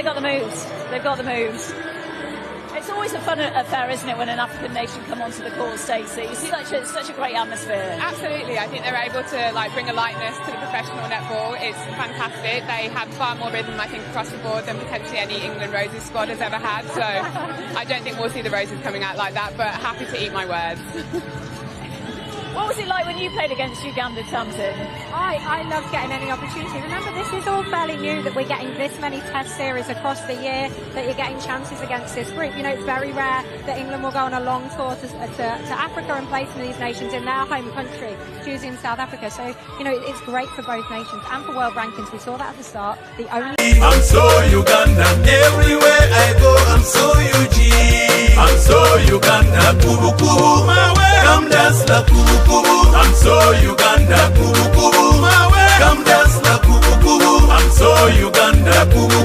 they got the moves. They've got the moves. It's always a fun affair, isn't it, when an African nation come onto the court, Stacey? It's such a great atmosphere. Absolutely. I think they're able to bring a lightness to the professional netball. It's fantastic. They have far more rhythm, I think, across the board than potentially any England Roses squad has ever had. So I don't think we'll see the Roses coming out like that, but happy to eat my words. What was it like when you played against Uganda, Tamsin? I love getting any opportunity. Remember, this is all fairly new that we're getting this many test series across the year, that you're getting chances against this group. You know, it's very rare that England will go on a long tour to Africa and play some of these nations in their home country, choosing in South Africa. So, you know, it's great for both nations and for world rankings. We saw that at the start. I'm so Ugandan. Everywhere I go, I'm so UG. I'm so Uganda. Kubu kubu. Come dance la kubu kubu. I'm so Uganda. Kubu kubu. Come dance la kubu kubu. I'm so Uganda. Kubu